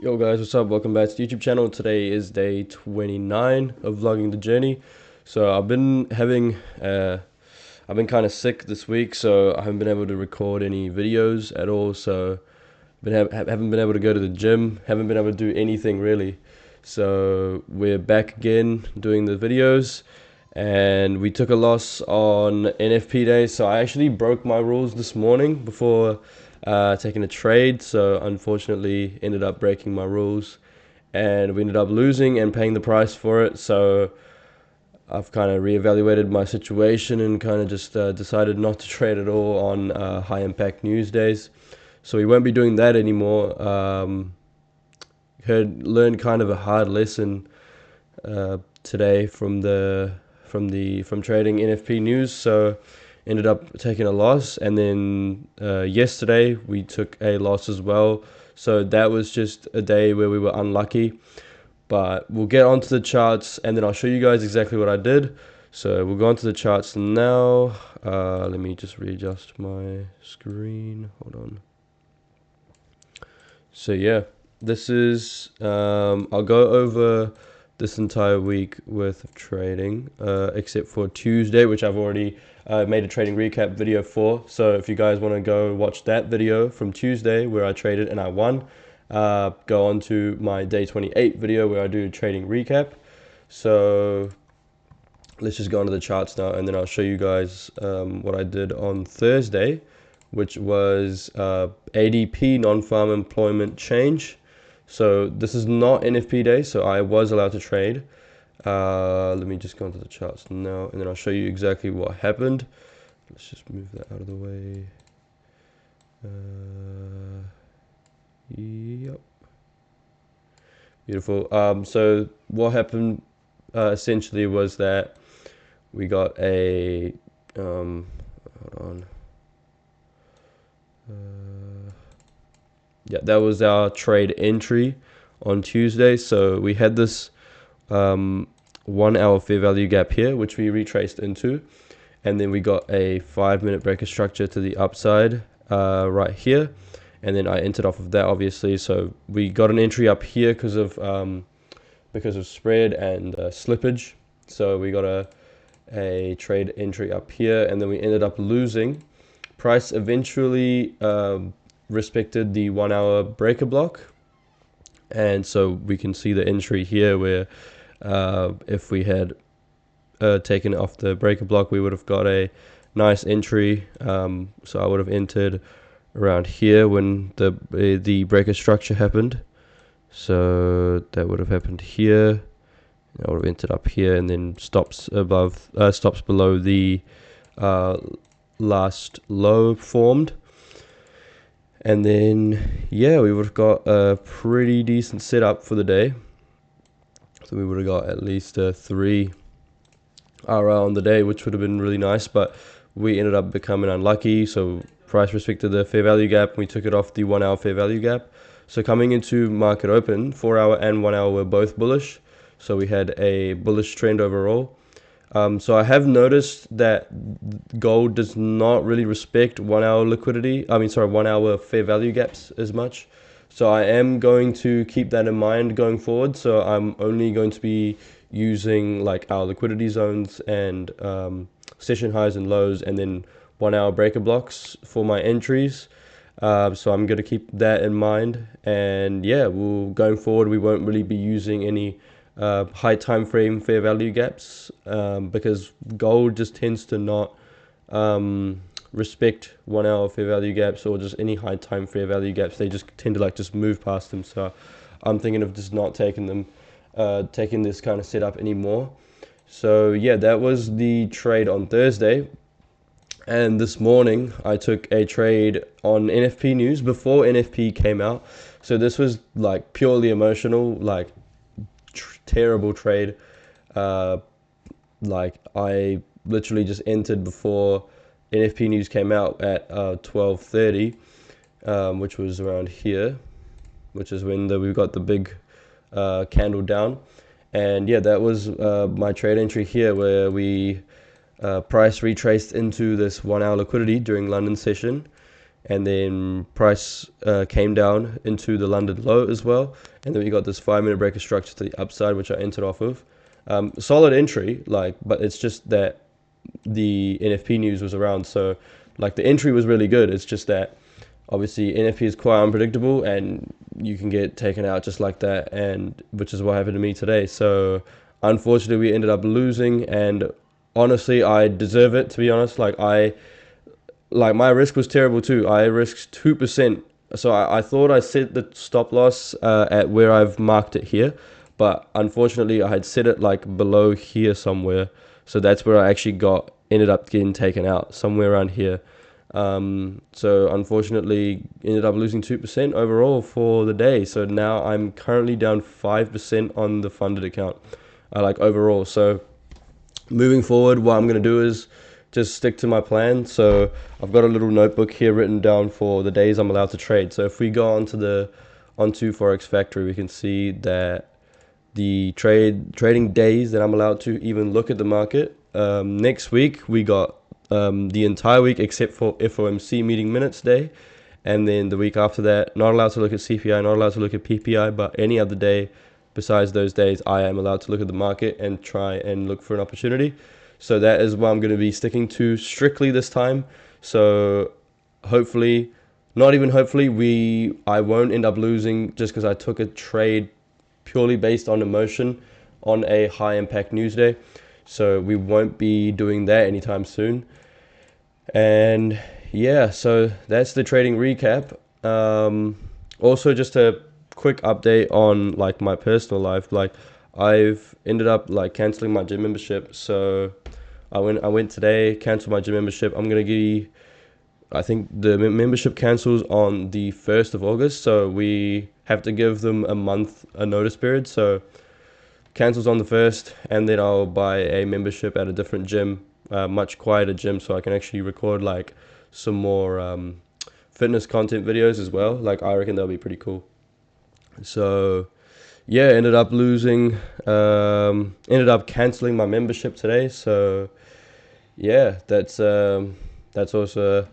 Yo guys, what's up? Welcome back to the YouTube channel. Today is day 29 of vlogging the journey. So I've been kind of sick this week, so I haven't been able to record any videos at all. So haven't been able to go to the gym, haven't been able to do anything really. So we're back again doing the videos, and we took a loss on NFP day. So I actually broke my rules this morning before taking a trade, so unfortunately ended up breaking my rules, and we ended up losing and paying the price for it. So I've kind of reevaluated my situation and kind of just decided not to trade at all on high impact news days. So we won't be doing that anymore. Learned kind of a hard lesson today from trading NFP news. So ended up taking a loss, and then yesterday we took a loss as well. So that was just a day where we were unlucky. But we'll get onto the charts, and then I'll show you guys exactly what I did. So we'll go onto the charts now. Let me just readjust my screen. Hold on. So yeah, this is I'll go over this entire week worth of trading, except for Tuesday, which I've already made a trading recap video for. So if you guys want to go watch that video from Tuesday where I traded and I won, go on to my day 28 video where I do a trading recap. So let's just go onto the charts now, and then I'll show you guys what I did on Thursday, which was ADP non-farm employment change. So this is not NFP day, so I was allowed to trade. Let me just go into the charts now, and then I'll show you exactly what happened. Let's just move that out of the way. Yep. Beautiful. So what happened essentially was that we got a hold on. Yeah, that was our trade entry on Tuesday. So we had this 1 hour fair value gap here, which we retraced into, and then we got a 5-minute breaker structure to the upside right here, and then I entered off of that, obviously. So we got an entry up here because of spread and slippage. So we got a trade entry up here, and then we ended up losing. Price eventually respected the 1 hour breaker block, and so we can see the entry here where if we had taken it off the breaker block, we would have got a nice entry. So I would have entered around here when the breaker structure happened. So that would have happened here. I would have entered up here, and then stops below the last low formed. And then, yeah, we would have got a pretty decent setup for the day. So we would have got at least a 3 RR on the day, which would have been really nice. But we ended up becoming unlucky. So price respected the fair value gap, and we took it off the 1 hour fair value gap. So coming into market open, 4 hour and 1 hour were both bullish. So we had a bullish trend overall. So I have noticed that gold does not really respect 1 hour liquidity. 1 hour fair value gaps as much. So I am going to keep that in mind going forward. So I'm only going to be using like our liquidity zones and session highs and lows, and then 1 hour breaker blocks for my entries. So I'm going to keep that in mind. And yeah, going forward, we won't really be using any high time frame fair value gaps because gold just tends to not respect 1 hour fair value gaps or just any high time fair value gaps. They just tend to just move past them. So I'm thinking of just not taking this kind of setup anymore. So yeah, that was the trade on Thursday. And this morning I took a trade on NFP news before NFP came out. So this was like purely emotional, like terrible trade. Like I literally just entered before NFP news came out at 12:30, which was around here, which is when we got the big candle down. And yeah, that was my trade entry here, where we price retraced into this 1 hour liquidity during London session. and then price came down into the London low as well, and then we got this 5-minute breaker structure to the upside, which I entered off of. Solid entry, like, but it's just that the NFP news was around, so like the entry was really good. It's just that obviously NFP is quite unpredictable, and you can get taken out just like that, and which is what happened to me today. So unfortunately, we ended up losing, and honestly, I deserve it, to be honest. Like my risk was terrible too. I risked 2%. So I thought I set the stop loss at where I've marked it here, but unfortunately I had set it like below here somewhere. So that's where I actually ended up getting taken out, somewhere around here. So unfortunately ended up losing 2% overall for the day. So now I'm currently down 5% on the funded account, like overall. So moving forward, what I'm going to do is just stick to my plan. So I've got a little notebook here written down for the days I'm allowed to trade. So if we go onto Forex Factory, we can see that the trading days that I'm allowed to even look at the market. Next week we got the entire week except for FOMC meeting minutes day, and then the week after that, not allowed to look at CPI, not allowed to look at PPI, but any other day besides those days, I am allowed to look at the market and try and look for an opportunity. So that is what I'm going to be sticking to strictly this time. So hopefully, not even hopefully, I won't end up losing just because I took a trade purely based on emotion on a high impact news day. So we won't be doing that anytime soon. And yeah, so that's the trading recap. Also, just a quick update on like my personal life. Like I've ended up like canceling my gym membership. So I went today, canceled my gym membership. I think the membership cancels on the 1st of August. So we have to give them a notice period. So cancels on the 1st, and then I'll buy a membership at a different gym, much quieter gym, so I can actually record like some more fitness content videos as well. Like I reckon that'll be pretty cool. So yeah, ended up canceling my membership today. So yeah, that's also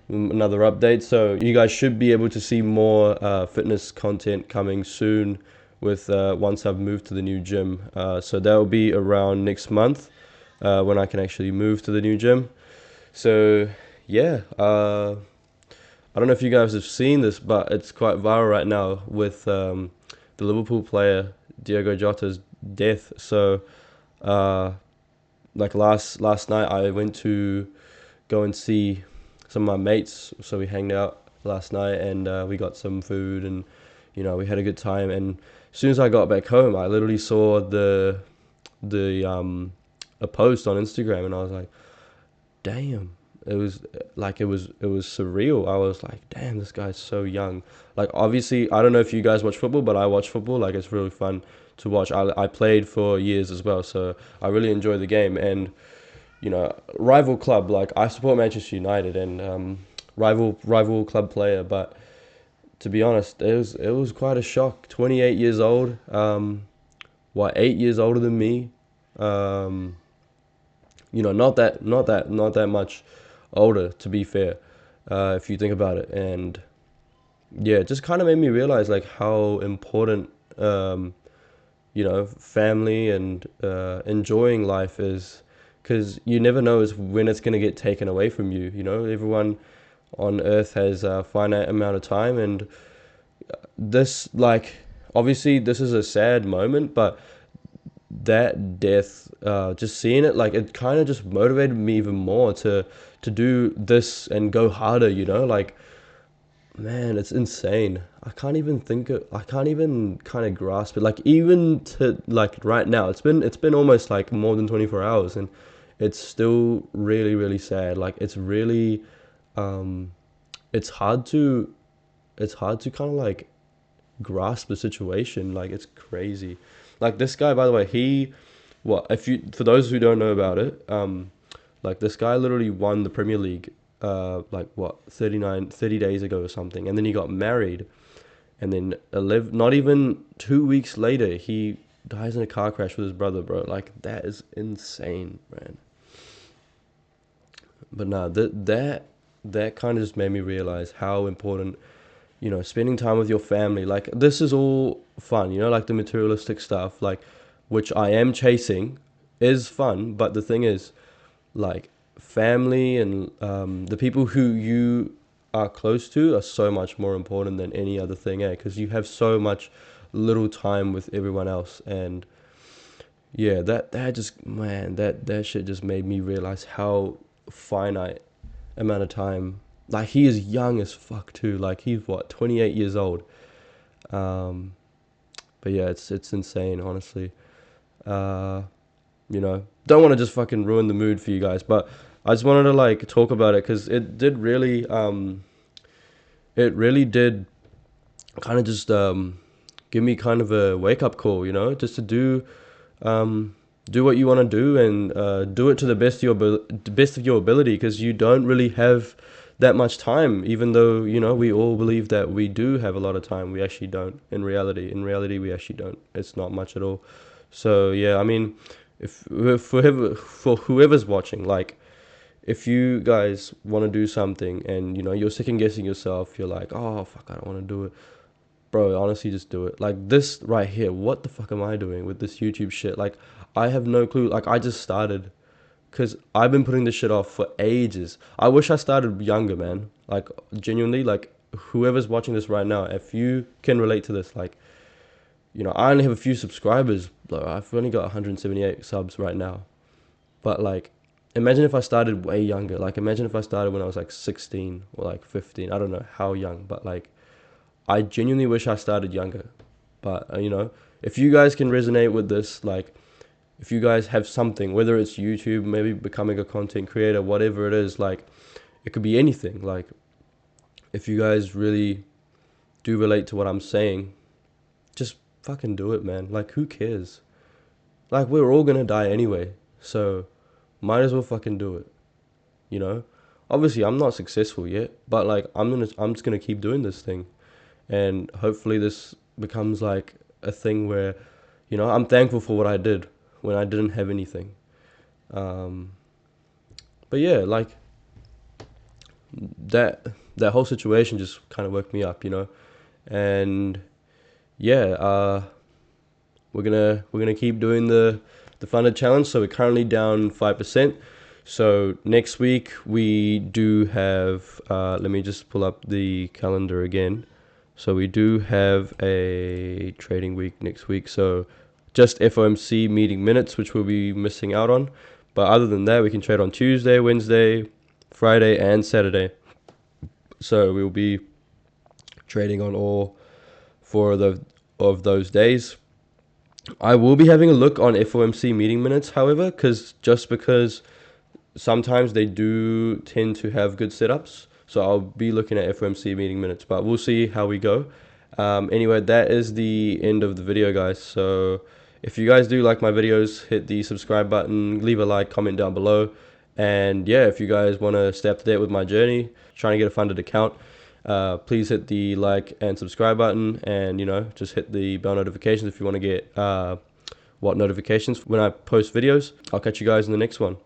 another update. So you guys should be able to see more fitness content coming soon with once I've moved to the new gym. So that will be around next month when I can actually move to the new gym. So yeah, I don't know if you guys have seen this, but it's quite viral right now with the Liverpool player Diogo Jota's death. So like last night I went to go and see some of my mates. So we hanged out last night, and we got some food, and we had a good time. And as soon as I got back home, I literally saw a post on Instagram, and I was like, damn. It was surreal. I was like, damn, this guy's so young. Like obviously I don't know if you guys watch football, but I watch football. Like it's really fun to watch. I played for years as well, so I really enjoy the game. And rival club, like I support Manchester United, and rival club player, but to be honest, it was quite a shock. 28 years old, 8 years older than me. Not that much older, to be fair, if you think about it. And yeah, it just kind of made me realize like how important family and enjoying life is, because you never know when it's going to get taken away from you. Everyone on earth has a finite amount of time, and this, like, obviously this is a sad moment, but that death, just seeing it, like, it kind of just motivated me even more to do this and go harder. Like, man, it's insane. I can't even kind of grasp it. Like, even to like right now, it's been almost like more than 24 hours, and it's still really, really sad. Like, it's really it's hard to kind of like grasp the situation. Like, it's crazy. Like, this guy, by the way, for those who don't know about it, like, this guy literally won the Premier League 30 days ago or something, and then he got married, and then not even 2 weeks later he dies in a car crash with his brother, bro. Like, that is insane, man. But nah, that kind of just made me realize how important, you know, spending time with your family. Like, this is all fun, you know, like the materialistic stuff, like, which I am chasing, is fun. But the thing is, like, family and the people who you are close to are so much more important than any other thing, because you have so much little time with everyone else. And yeah, that just, man, that shit just made me realize how finite amount of time. Like, he is young as fuck too. Like, he's what, 28 years old. Um, but yeah, it's insane, honestly. Uh, you know, don't want to just fucking ruin the mood for you guys, but I just wanted to like talk about it because it really did kind of just give me kind of a wake up call, you know, just to do what you want to do, and do it to the best of your ability, because you don't really have that much time. Even though, you know, we all believe that we do have a lot of time, we actually don't. In reality, we actually don't. It's not much at all. So yeah, I mean, for whoever's watching, like, if you guys want to do something and, you know, you're second guessing yourself, you're like, oh fuck, I don't want to do it, bro, honestly, just do it. Like, this right here, what the fuck am I doing with this YouTube shit? Like, I have no clue. Like, I just started, because I've been putting this shit off for ages. I wish I started younger, man. Like, genuinely, like, whoever's watching this right now, if you can relate to this, like, you know, I only have a few subscribers, bro. I've only got 178 subs right now. But, like, imagine if I started way younger. Like, imagine if I started when I was like 16 or like 15. I don't know how young, but like, I genuinely wish I started younger. But, you know, if you guys can resonate with this, like, if you guys have something, whether it's YouTube, maybe becoming a content creator, whatever it is, like, it could be anything. Like, if you guys really do relate to what I'm saying, just fucking do it, man. Like, who cares? Like, we're all gonna die anyway, so might as well fucking do it, you know? Obviously, I'm not successful yet, but like, I'm just gonna keep doing this thing, and hopefully this becomes like a thing where, you know, I'm thankful for what I did when I didn't have anything. Um, but yeah, like, that whole situation just kind of woke me up, you know, and yeah, we're gonna keep doing the funded challenge. So we're currently down 5%. So next week we do have, let me just pull up the calendar again. So we do have a trading week next week. So just FOMC meeting minutes, which we'll be missing out on. But other than that, we can trade on Tuesday, Wednesday, Friday, and Saturday. So we'll be trading on all four of those days. I will be having a look on FOMC meeting minutes, however, because sometimes they do tend to have good setups. So I'll be looking at FOMC meeting minutes, but we'll see how we go. Anyway, that is the end of the video, guys. So if you guys do like my videos, hit the subscribe button, leave a like, comment down below. And yeah, if you guys want to stay up to date with my journey, trying to get a funded account, please hit the like and subscribe button, and, you know, just hit the bell notifications if you want to get notifications when I post videos. I'll catch you guys in the next one.